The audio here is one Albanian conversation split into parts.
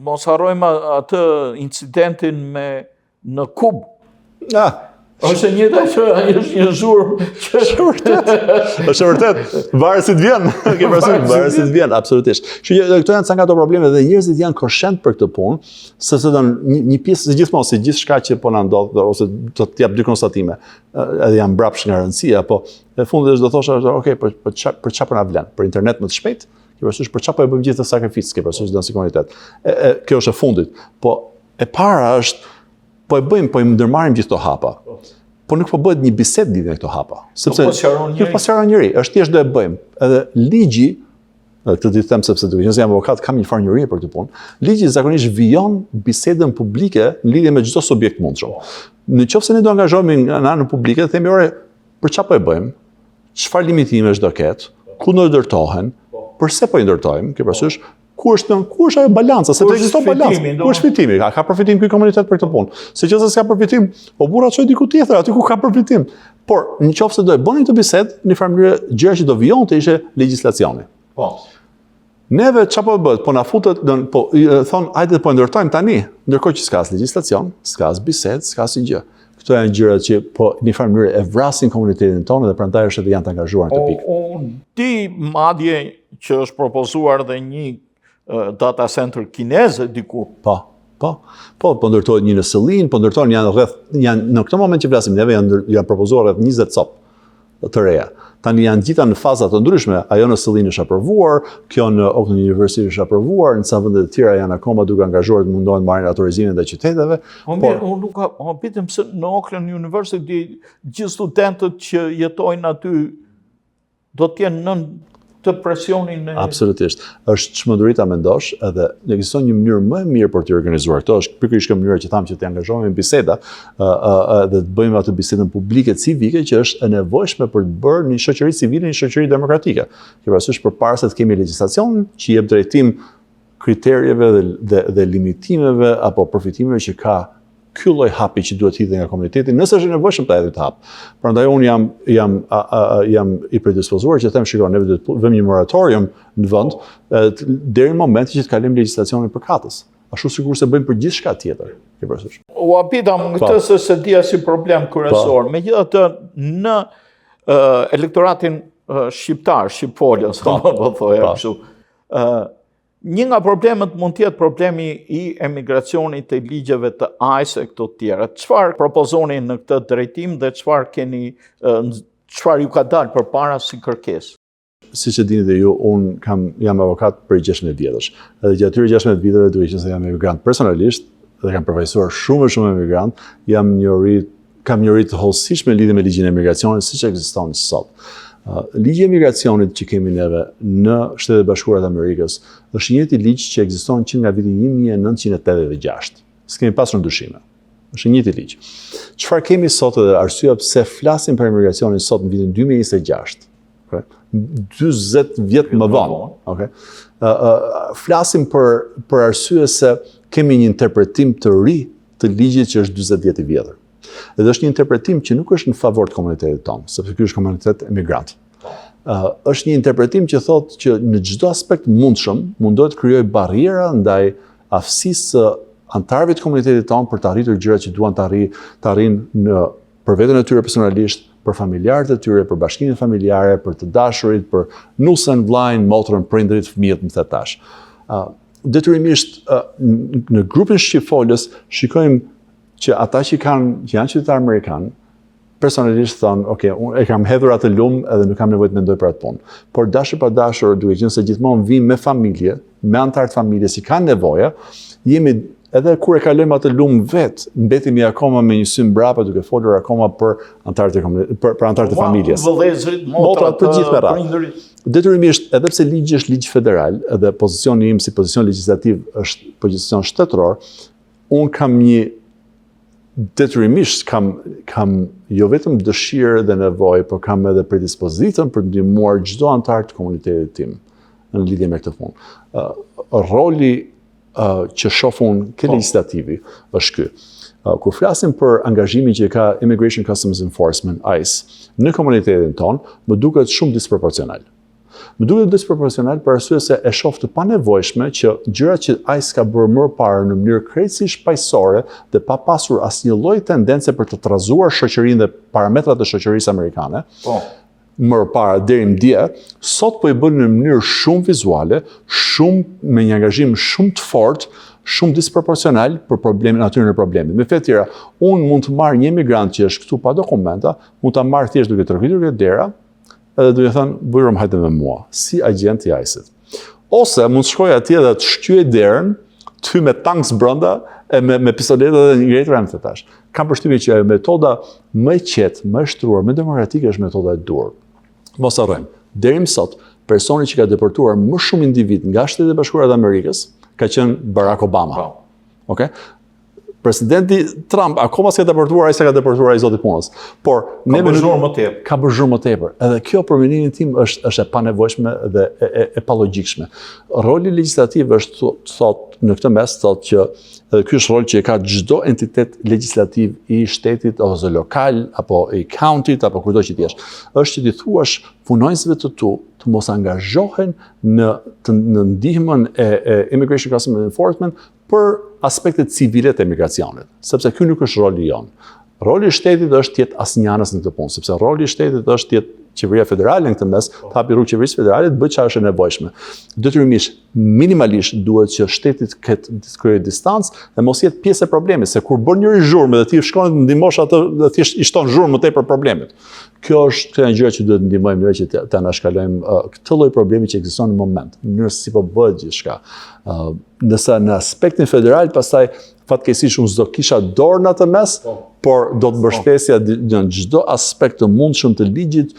mos harrojmë atë incidentin në Kub. Është një që është një zhurmë. Është vërtet. Varet si të vjen. Ke parasysh, varet si të vjen, absolutisht. Këto janë ca nga ato probleme dhe njerëzit janë koshent për këtë punë, sepse një pjesë si gjithmonë, si gjithçka që po na ndodh ose do të jap dy konstatime, edhe janë mbrapsht nga rëndësia, po në fund do thosha, okay, për çfarë na vlen? Për internet më të shpejtë? Ke parasysh për çfarë po e bëjmë gjithë të sakrificë, ke parasysh në si komunitet. Kjo është e fundit. Po e para është po e bëjmë, po i ndërmarrim gjithë këto hapa. Po nuk po bëhet një bisedë lidhur me këto hapa, sepse nuk po sqaron njëri, është thjesht do e bëjmë. Edhe ligji, këtë di them sepse duke qenë se jam avokat, kam një farë njohuri për këtë punë. Ligji zakonisht vijon bisedën publike në lidhje me çdo subjekt mundshëm. Nëse ne do angazhohemi në anën publike, themi ore, për çfarë po e bëjmë? Çfarë limitimesh do ketë? Ku do ndërtohen? Përse po i ndërtojmë? Ke parasysh? Ku është ajo balanca? Sepse ekziston balancë. Ku është fitimi? Ka përfitim ky komunitet për këtë punë? Siqose s'ka përfitim, po burra çoj diku tjetër, aty ku ka përfitim. Por nëse do e bënin këtë bisedë, në një mënyrë gjëra që do vijonte ishte legjislacioni. Po. Neve çfarë po bëhet? Po na futet, po thon, hajde po ndërtojmë tani, ndërkohë që s'ka legjislacion, s'ka bisedë, s'ka asgjë. Këto janë gjërat që po në një mënyrë e vrasin komunitetin tonë dhe prandaj është edhe janë të angazhuar në këtë pikë. Ti madje që është propozuar dhe një data center kineze diku. Po ndërtohet një në Sëllin, po ndërtohen janë në këtë moment që flasim neve janë propozuar rreth 20 cop të reja. Tani janë gjitha në faza të ndryshme, ajo në Sëllin është aprovuar, kjo në Oakland University është aprovuar, në ca vende të tjera janë akoma duke angazhuar të mundohen marrin autorizimin dhe qyteteve. Unë nuk habitem se në Oakland University gjithë studentët që jetojnë aty do të kenë nën të presionin e... Absolutisht. Është çmenduri ta mendosh, edhe ekziston një mënyrë më e mirë për të organizuar këto, është pikërisht kjo mënyra që thamë që të angazhohemi në biseda, dhe të bëjmë atë bisedën publike civike që është e nevojshme për të bërë një shoqëri civile, një shoqëri demokratike. Ke parasysh përpara se të kemi legjislacion që jep drejtim kriterjeve dhe limitimeve apo përfitimeve që ka ky lloj hapi që duhet hidhur nga komuniteti, nëse është nevojshëm ta hedhë të hap. Prandaj unë jam i predispozuar që them shikoj, ne do të vëmë një moratorium në vend deri në momentin që të kalojmë legjislacionin përkatës. Ashtu sikur se bëjmë për gjithçka tjetër. Ke parasysh. U habitam këtë se dia si problem kryesor. Megjithatë në elektoratin shqiptar, shqipfolës, po thoya kështu. Një nga problemet mund të jetë problemi i emigracionit të ligjeve të AIS e këto tjera. Çfarë propozoni në këtë drejtim dhe çfarë ju ka dalë përpara si kërkesë? Siç e dini dhe ju, jam avokat për 16 vjetësh. Edhe gjatë atyre 16 viteve, duke qenë se jam emigrant personalisht dhe kam përfaqësuar shumë emigrant, kam njohuri të hollësishme lidhje me ligjin e emigracionit siç ekziston sot. Ligji i emigracionit që kemi neve në Shtetet Bashkuara të Amerikës është një ligj që ekziston që nga viti 1986. S'kemi pasur ndryshime. Është një ligj. Çfarë kemi sot dhe arsyeja pse flasim për emigracionin sot në vitin 2026? 40 vjet më vonë, okay? Flasim për arsye se kemi një interpretim të ri të ligjit që është 40 vjet i vjetër. Dhe është një interpretim që nuk është në favor të komunitetit tonë, sepse ky është komunitet emigrant. Është një interpretim që thotë që në çdo aspekt mundshëm mundohet të krijojë barriera ndaj aftësisë së anëtarëve të komunitetit tonë për të arritur gjërat që duan të arrijnë për veten e tyre personalisht, për familjarët e tyre, për bashkimin familjare, për të dashurit, për nusën, vllajën, motrën, prindërit, fëmijët, më the tash. Detyrimisht në grupin shqipfolës shikojmë që ata që janë qytetarë amerikanë, personalisht thonë, okay, unë e kam hedhur atë lumë edhe nuk kam nevojë të mendoj për atë punë. Por dashur pa dashur, duke qenë se gjithmonë vijmë me familje, me anëtarë të familjes që kanë nevojë, jemi edhe kur e kalojmë atë lumë vetë, mbetemi akoma me një sy mbrapa duke folur akoma për anëtarët e familjes. Vëllezërit, motrat, të gjithë me radhë. Detyrimisht, edhe pse ligji është ligj federal, edhe pozicioni im si pozicion legjislativ është pozicion shtetëror, unë kam një detyrimisht kam jo vetëm dëshirë dhe nevojë, por kam edhe predispozitën për të ndihmuar çdo anëtar të komunitetit tim në lidhje me këtë punë. Roli që shoh unë ke legislativi është ky. Kur flasim për angazhimin që ka Immigration Customs Enforcement, ICE, në komunitetin tonë, më duket shumë disproporcional. Më duket disproporcional për arsye se e shoh të panevojshme që gjërat që ai s'ka bërë më parë në mënyrë krejtësisht paqësore dhe pa pasur asnjë lloj tendence për të trazuar shoqërinë dhe parametrat e shoqërisë amerikane. Më para deri më dje, sot po i bën në mënyrë shumë vizuale, shumë me një angazhim shumë të fortë, shumë disproporcional për problemin, natyrën e problemit. Me fjalë tjera, unë mund të marr një emigrant që është këtu pa dokumenta, mund ta marr thjesht duke tërhitur këtë dera, edhe duke thënë bujrum hajde me mua, si agent i ICE-it. Ose mund të shkoj atje dhe të shtyej derën, ty me tanks brenda e me pistoleta dhe ngretur em tash. Kam përshtypjen që metoda më e qetë, më e shtruar, më demokratike është metoda e dur. Mos harrojmë, deri më sot, personi që ka deportuar më shumë individ nga Shtetet e Bashkuara të Amerikës ka qenë Barack Obama. Okay? Presidenti Trump akoma s'ka deportuar, ai s'ka deportuar ai zoti punës. Por ka bërë zhurmë më tepër. Ka bërë zhurmë më tepër. Edhe kjo për mendimin tim është e panevojshme dhe e palogjikshme. Roli legjislativ është thotë në këtë mes thotë që edhe ky është rol që e ka çdo entitet legjislativ i shtetit ose lokal apo i countyt apo kudo që ti jesh. Është që ti thuash punonjësve të tu të mos angazhohen në ndihmën e Immigration Customs Enforcement për aspektet civile të emigracionit, sepse ky nuk është roli jon. Roli i shtetit është të jetë asnjëanës në këtë punë, sepse roli i shtetit është të jetë qeveria federale në këtë mes, të hapi rrugë qeverisë federale të bëjë çfarë është e nevojshme. Detyrimisht, minimalisht duhet që shtetit këtë kryej distancë dhe mos jetë pjesë e problemit, se kur bën njëri zhurmë dhe ti shkon të ndihmosh atë dhe thjesht i shton zhurmë më tepër problemit. Kjo është një gjë që duhet ndihmojmë ne që të anashkalojmë këtë lloj problemi që ekziston në moment, në mënyrë se si po bëhet gjithçka. Nëse në aspektin federal pastaj fatkeqësisht unë s'do kisha dorë në atë mes, por do të mbështesja në çdo aspekt të mundshëm të ligjit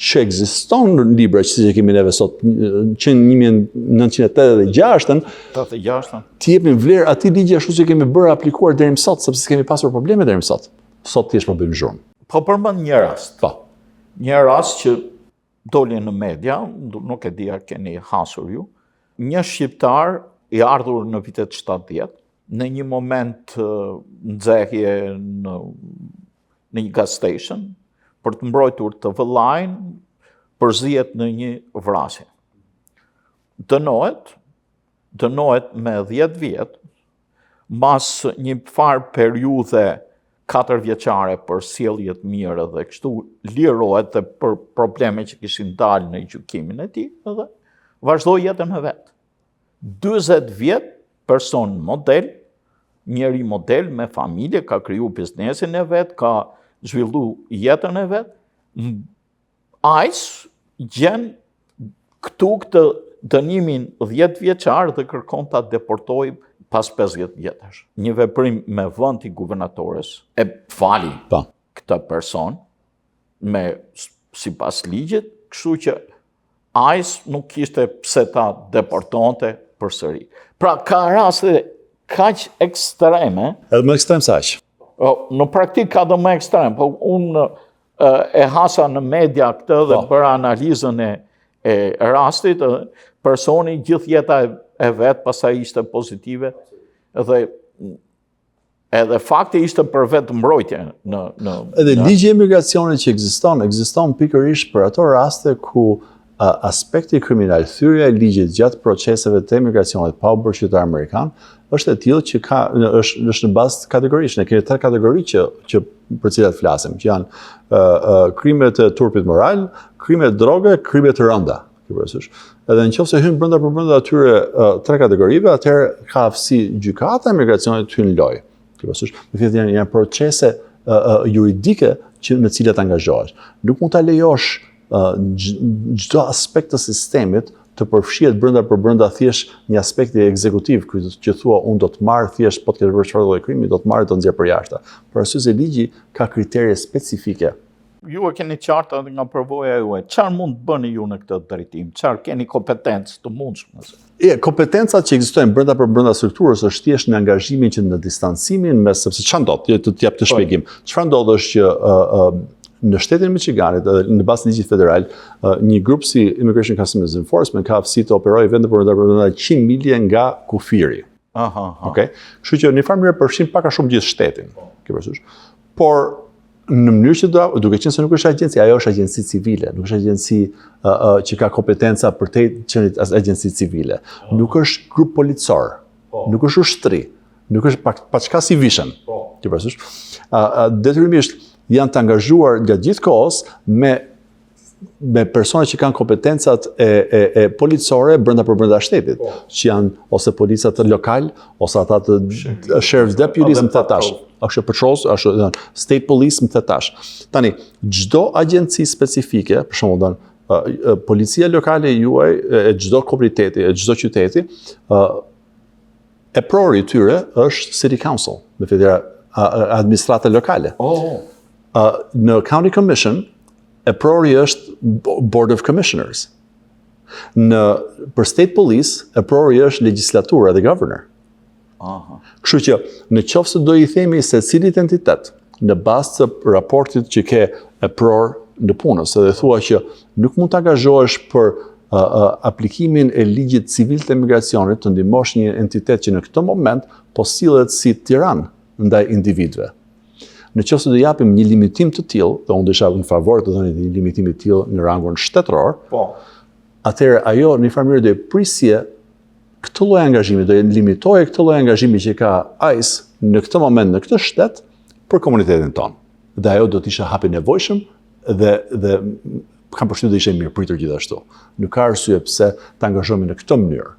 që ekziston në libra që kemi neve sot, që në 1986-ën, të jepin vlerë atij ligji ashtu si kemi bërë aplikuar deri më sot, sepse kemi pasur probleme deri më sot. Sot thjesht po bëjmë zhurmë. Po përmend një rast. Po. Një rast që doli në media, nuk e di a keni hasur ju, një shqiptar i ardhur në vitet 70, në një moment nxehje në një gas station, për të mbrojtur të vëllain, përzihet në një vrasje. Dënohet me 10 vjet, mas një farë periudhe 4 vjeçare për sjellje të mirë dhe kështu lirohet dhe për probleme që kishin dalë në gjykimin e tij dhe vazhdoi jetën e vet. 40 vjet person model, njeri model me familje, ka kriju biznesin e vet, ka zhvillu jetën e vet. ICE gjen këtu këtë dënimin 10 vjeçar dhe kërkon ta deportojë pas 50 vjetësh. Një veprim me vend i guvernatores e fali këtë person me sipas ligjit, kështu që ICE nuk kishte pse ta deportonte përsëri. Pra ka raste kaq ekstreme. Edhe më ekstrem se aq. Në praktik ka dhe më ekstrem, po unë e hasa në media këtë dhe bëra analizën e rastit, personi gjithë jeta e vetë, pastaj ishte pozitive, dhe edhe fakti ishte për vetë mbrojtje. Edhe ligji i emigracionit që ekziston pikërisht për ato raste ku aspekti kriminal, thyrja e ligjit gjatë proceseve të emigracionit pa u bërë qytetar amerikan, është e tillë që është në bazë kategorish. Ne kemi 3 kategori që për cilat flasim, që janë krimet e turpit moral, krimet droge, krimet të rënda. Edhe në qoftë se hyn brenda atyre 3 kategorive, atëherë ka aftësi gjykata e emigracionit të hynë lojë. Me fjalë janë procese juridike në cilat angazhohesh. Nuk mund ta lejosh çdo aspekt të sistemit të përfshihet brenda thjesht një aspekti ekzekutiv, që thua unë do të marr thjesht po të kesh bërë çfarë lloj krimi, do të marr të nxjerr përjashtë. Por arsye se ligji ka kritere specifike. Ju e keni qartë edhe nga përvoja juaj. Çfarë mund të bëni ju në këtë drejtim? Çfarë keni kompetencë të mundshme? Kompetencat që ekzistojnë brenda strukturës është thjesht në angazhimin që në distancimin mes, sepse çfarë ndodh? Të jap të shpjegim. Çfarë ndodh është që në shtetin e Michiganit, në bazë të ligjit federal, një grup si Immigration Customs Enforcement ka aftësi të operojë vende për 100 milje nga kufiri. Okay? Kështu që në një farë mënyrë përfshin pak a shumë gjithë shtetin. Por në mënyrë që duke qenë se nuk është agjenci, ajo është agjenci civile, nuk është agjenci që ka kompetenca për te qenit as agjenci civile. Nuk është grup policor, nuk është ushtri, nuk është pa çka si vishën. Ti parasysh? Detyrimisht janë të angazhuar gjatë gjithë kohës me persona që kanë kompetencat e policore brenda shtetit, që janë ose policat lokal, ose ata të sheriff's deputies më thetash, ashtu patrols, ashtu state police më thetash. Tani, çdo agjenci specifike, për shembull, policia lokale juaj, e çdo komuniteti, e çdo qyteti, e prori tyre është City Council, me administrata lokale. Në County Commission, e prori është Board of Commissioners. Për State Police, e prori është legislatura dhe governor. Kështu që, në qoftë se do i themi se cilit entitet, në bazë të raportit që ke e pror në punës, edhe thua që nuk mund të angazhohesh për aplikimin e ligjit civil të emigracionit të ndihmosh një entitet që në këtë moment po sillet si tiran ndaj individëve. Në qoftë se do japim një limitim të tillë, dhe unë isha në favor të dhënit një limitimi të tillë në rangun shtetëror, atëherë ajo në një farë mënyrë do të prisje këtë lloj angazhimi, do të limitojë këtë lloj angazhimi që ka ICE në këtë moment në këtë shtet për komunitetin tonë. Dhe ajo do të ishte hap i nevojshëm dhe kam përshtypjen se ishte mirë pritur gjithashtu. Nuk ka arsye pse të angazhohemi në këtë mënyrë.